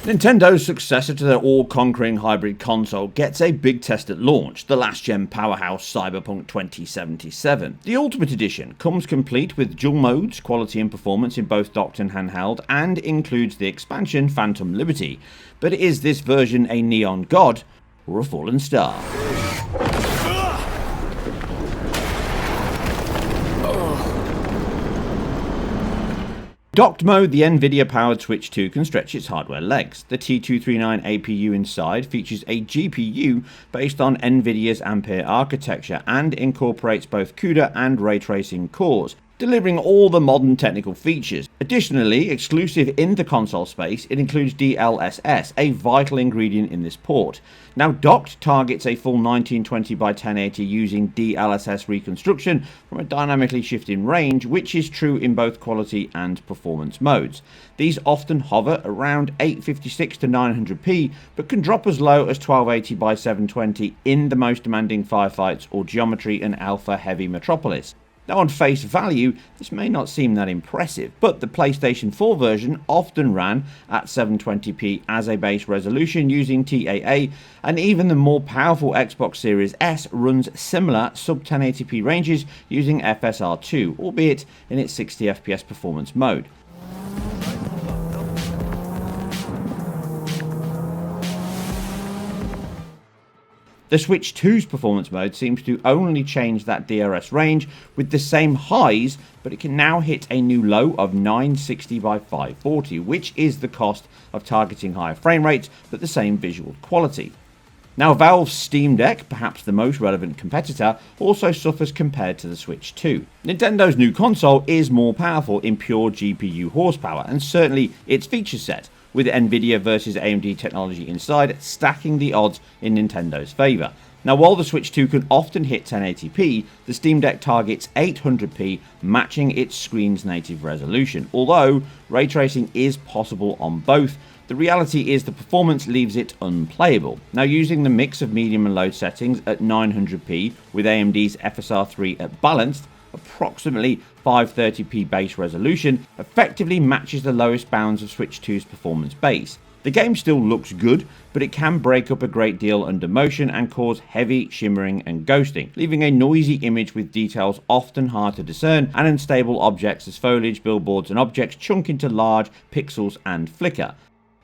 Nintendo's successor to their all-conquering hybrid console gets a big test at launch, the last-gen powerhouse Cyberpunk 2077. The Ultimate Edition comes complete with dual modes, quality and performance in both docked and handheld, and includes the expansion Phantom Liberty. But is this version a neon god or a fallen star? Docked mode, the Nvidia-powered Switch 2 can stretch its hardware legs. The T239 APU inside features a GPU based on Nvidia's Ampere architecture and incorporates both CUDA and ray tracing cores, delivering all the modern technical features. Additionally, exclusive in the console space, it includes DLSS, a vital ingredient in this port. Now, docked targets a full 1920 by 1080 using DLSS reconstruction from a dynamically shifting range, which is true in both quality and performance modes. These often hover around 856 to 900p, but can drop as low as 1280 by 720 in the most demanding firefights or geometry and alpha-heavy metropolis. Now, on face value, this may not seem that impressive, but the PlayStation 4 version often ran at 720p as a base resolution using TAA, and even the more powerful Xbox Series S runs similar sub-1080p ranges using FSR2, albeit in its 60fps performance mode. The Switch 2's performance mode seems to only change that DRS range with the same highs, but it can now hit a new low of 960 by 540, which is the cost of targeting higher frame rates but the same visual quality. Now, Valve's Steam Deck, perhaps the most relevant competitor, also suffers compared to the Switch 2. Nintendo's new console is more powerful in pure GPU horsepower, and certainly its feature set, with Nvidia versus AMD technology inside stacking the odds in Nintendo's favour. Now, while the Switch 2 can often hit 1080p, the Steam Deck targets 800p, matching its screen's native resolution. Although ray tracing is possible on both, the reality is the performance leaves it unplayable. Now, using the mix of medium and low settings at 900p with AMD's FSR3 at balanced, approximately 530p base resolution effectively matches the lowest bounds of Switch 2's performance base. The game still looks good, but it can break up a great deal under motion and cause heavy shimmering and ghosting, leaving a noisy image with details often hard to discern and unstable objects as foliage, billboards and objects chunk into large pixels and flicker.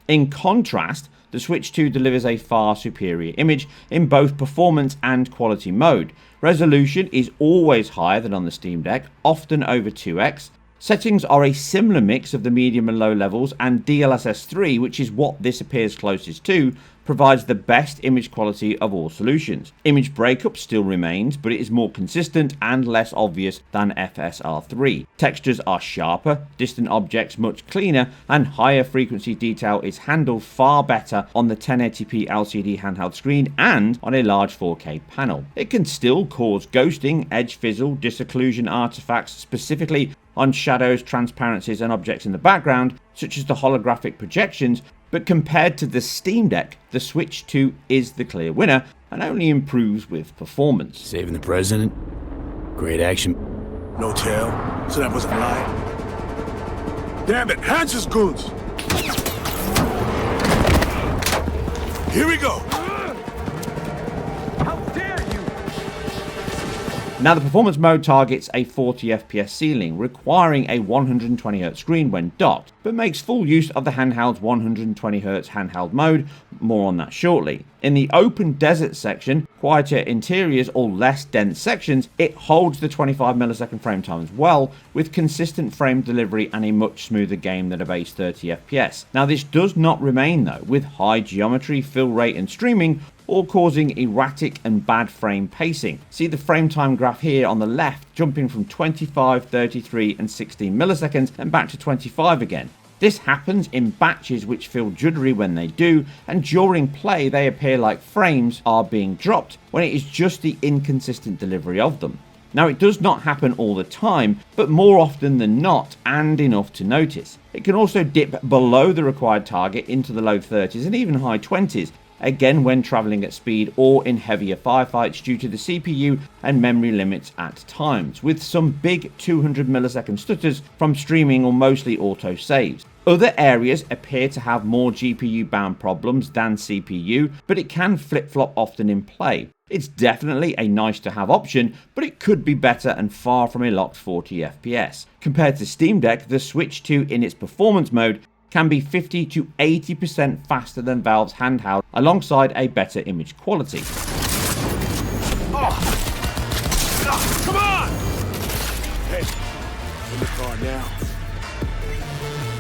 In contrast, the Switch 2 delivers a far superior image in both performance and quality mode. Resolution is always higher than on the Steam Deck, often over 2x. Settings are a similar mix of the medium and low levels, and DLSS 3, which is what this appears closest to, provides the best image quality of all solutions. Image breakup still remains, but it is more consistent and less obvious than FSR3. Textures are sharper, distant objects much cleaner, and higher frequency detail is handled far better on the 1080p LCD handheld screen and on a large 4K panel. It can still cause ghosting, edge fizzle, disocclusion artifacts, specifically on shadows, transparencies and objects in the background, such as the holographic projections, but compared to the Steam Deck, the Switch 2 is the clear winner and only improves with performance. Saving the president? Great action. No tail, so that wasn't lying. Damn it, hands his goons! Here we go! How dare you! Now, the performance mode targets a 40fps ceiling, requiring a 120Hz screen when docked, but makes full use of the handheld's 120Hz handheld mode. More on that shortly. In the open desert section, quieter interiors or less dense sections, it holds the 25ms frame times well, with consistent frame delivery and a much smoother game than a base 30fps. Now, this does not remain though, with high geometry, fill rate and streaming all causing erratic and bad frame pacing. See the frame time graph here on the left, jumping from 25, 33 and 16 milliseconds and back to 25 again. This happens in batches which feel juddery when they do, and during play they appear like frames are being dropped when it is just the inconsistent delivery of them. Now, it does not happen all the time, but more often than not, and enough to notice. It can also dip below the required target into the low 30s and even high 20s, again when travelling at speed or in heavier firefights due to the CPU and memory limits at times, with some big 200 millisecond stutters from streaming or mostly auto saves. Other areas appear to have more GPU bound problems than CPU, but it can flip-flop often in play. It's definitely a nice to have option, but it could be better and far from a locked 40 FPS. Compared to Steam Deck, the Switch 2 in its performance mode can be 50 to 80% faster than Valve's Handheld, alongside a better image quality. Come on! Hey, in the car now.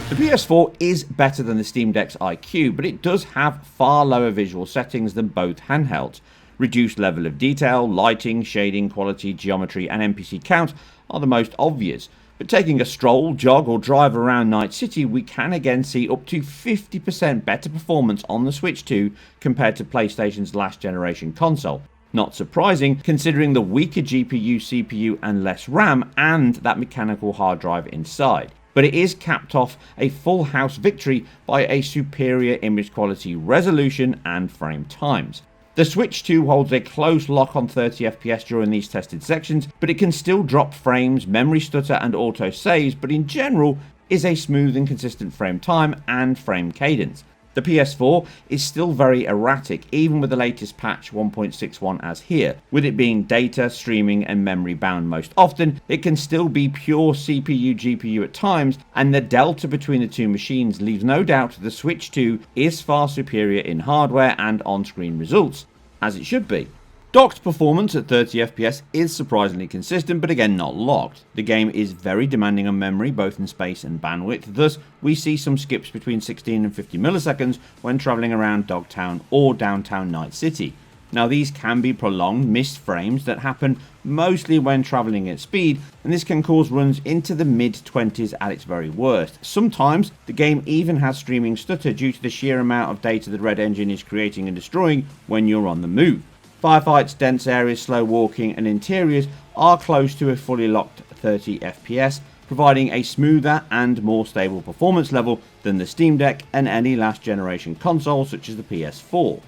The PS4 is better than the Steam Deck's IQ, but it does have far lower visual settings than both handhelds. Reduced level of detail, lighting, shading, quality, geometry, and NPC count are the most obvious. But taking a stroll, jog, or drive around Night City, we can again see up to 50% better performance on the Switch 2 compared to PlayStation's last generation console. Not surprising, considering the weaker GPU, CPU, and less RAM, and that mechanical hard drive inside. But it is capped off a full house victory by a superior image quality, resolution, and frame times. The Switch 2 holds a close lock on 30 FPS during these tested sections, but it can still drop frames, memory stutter, and auto saves, but in general is a smooth and consistent frame time and frame cadence. The PS4 is still very erratic, even with the latest patch 1.61 as here. With it being data, streaming, and memory bound most often, it can still be pure CPU GPU at times, and the delta between the two machines leaves no doubt the Switch 2 is far superior in hardware and on-screen results, as it should be. Docked performance at 30 FPS is surprisingly consistent, but again not locked. The game is very demanding on memory, both in space and bandwidth, thus we see some skips between 16 and 50 milliseconds when travelling around Dogtown or downtown Night City. Now these can be prolonged missed frames that happen mostly when travelling at speed, and this can cause runs into the mid-20s at its very worst. Sometimes the game even has streaming stutter due to the sheer amount of data the Red Engine is creating and destroying when you're on the move. Firefights, dense areas, slow walking, and interiors are close to a fully locked 30 FPS, providing a smoother and more stable performance level than the Steam Deck and any last generation console such as the PS4.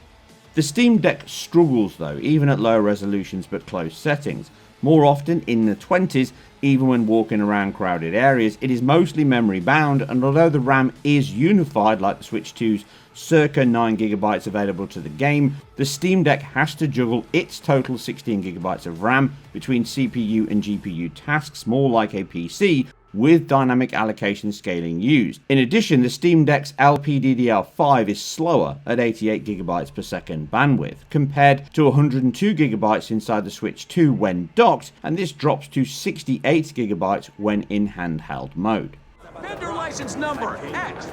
The Steam Deck struggles though, even at lower resolutions but close settings. More often in the 20s, even when walking around crowded areas, it is mostly memory bound, and although the RAM is unified like the Switch 2's circa 9GB available to the game, the Steam Deck has to juggle its total 16GB of RAM between CPU and GPU tasks, more like a PC, with dynamic allocation scaling used. In addition, the Steam Deck's LPDDR5 is slower at 88GB per second bandwidth, compared to 102GB inside the Switch 2 when docked, and this drops to 68GB when in handheld mode. Vendor license number X.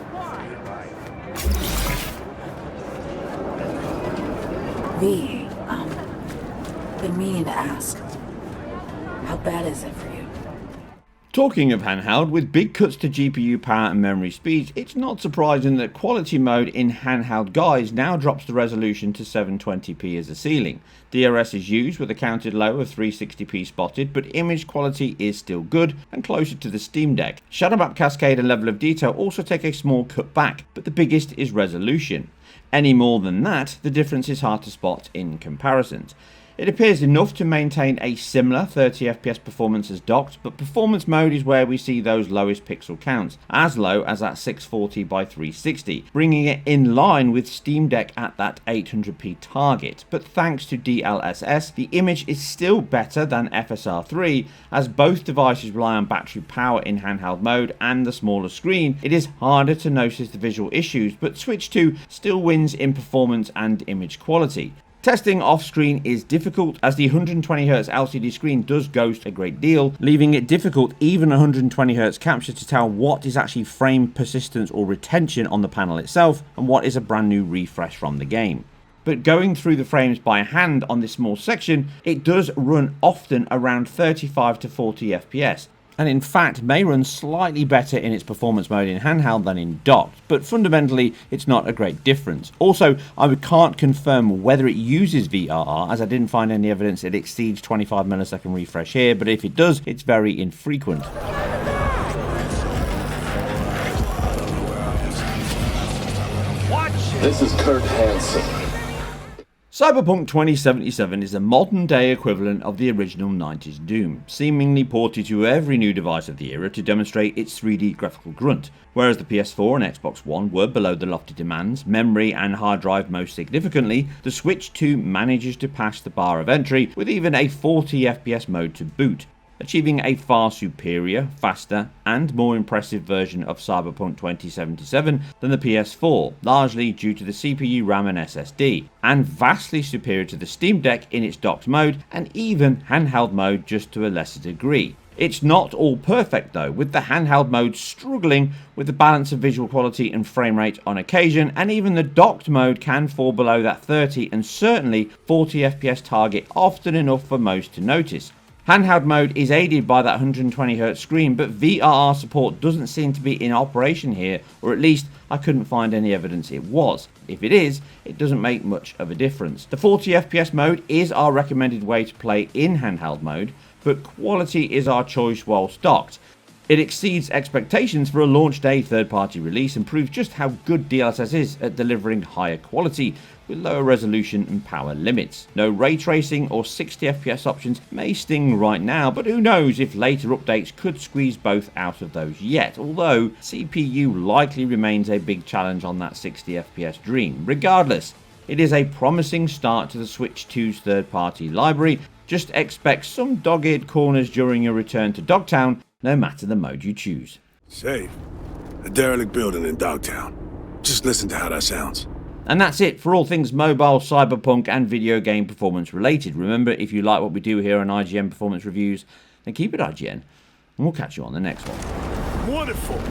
V, been meaning to ask, how bad is it for you? Talking of handheld, with big cuts to GPU power and memory speeds, it's not surprising that quality mode in handheld guise now drops the resolution to 720p as a ceiling. DRS is used with a counted low of 360p spotted, but image quality is still good and closer to the Steam Deck. Shadow map cascade and level of detail also take a small cut back, but the biggest is resolution. Any more than that, the difference is hard to spot in comparisons. It appears enough to maintain a similar 30 FPS performance as docked, but performance mode is where we see those lowest pixel counts, as low as at 640 by 360, bringing it in line with Steam Deck at that 800p target. But thanks to DLSS, the image is still better than FSR3, as both devices rely on battery power in handheld mode and the smaller screen. It is harder to notice the visual issues, but Switch 2 still wins in performance and image quality. Testing off-screen is difficult, as the 120Hz LCD screen does ghost a great deal, leaving it difficult even 120Hz capture to tell what is actually frame persistence or retention on the panel itself and what is a brand new refresh from the game. But going through the frames by hand on this small section, it does run often around 35 to 40 FPS. And in fact may run slightly better in its performance mode in handheld than in docked, but fundamentally it's not a great difference. Also, I can't confirm whether it uses VRR, as I didn't find any evidence it exceeds 25 millisecond refresh here, but if it does, it's very infrequent. This is Kurt Hansen. Cyberpunk 2077 is the modern-day equivalent of the original 90s Doom, seemingly ported to every new device of the era to demonstrate its 3D graphical grunt. Whereas the PS4 and Xbox One were below the lofty demands, memory and hard drive most significantly, the Switch 2 manages to pass the bar of entry with even a 40 FPS mode to boot, achieving a far superior, faster, and more impressive version of Cyberpunk 2077 than the PS4, largely due to the CPU, RAM and SSD, and vastly superior to the Steam Deck in its docked mode, and even handheld mode just to a lesser degree. It's not all perfect though, with the handheld mode struggling with the balance of visual quality and frame rate on occasion, and even the docked mode can fall below that 30 and certainly 40 FPS target often enough for most to notice. Handheld mode is aided by that 120Hz screen, but VRR support doesn't seem to be in operation here, or at least I couldn't find any evidence it was. If it is, it doesn't make much of a difference. The 40 FPS mode is our recommended way to play in handheld mode, but quality is our choice whilst docked. It exceeds expectations for a launch day third-party release and proves just how good DLSS is at delivering higher quality with lower resolution and power limits. No ray tracing or 60 FPS options may sting right now, but who knows if later updates could squeeze both out of those yet, although CPU likely remains a big challenge on that 60 FPS dream. Regardless, it is a promising start to the Switch 2's third-party library. Just expect some dog-eared corners during your return to Dogtown, no matter the mode you choose. Safe. A derelict building in Dogtown. Just listen to how that sounds. And that's it for all things mobile, cyberpunk and video game performance related. Remember, if you like what we do here on IGN Performance Reviews, then keep it IGN, and we'll catch you on the next one. Wonderful.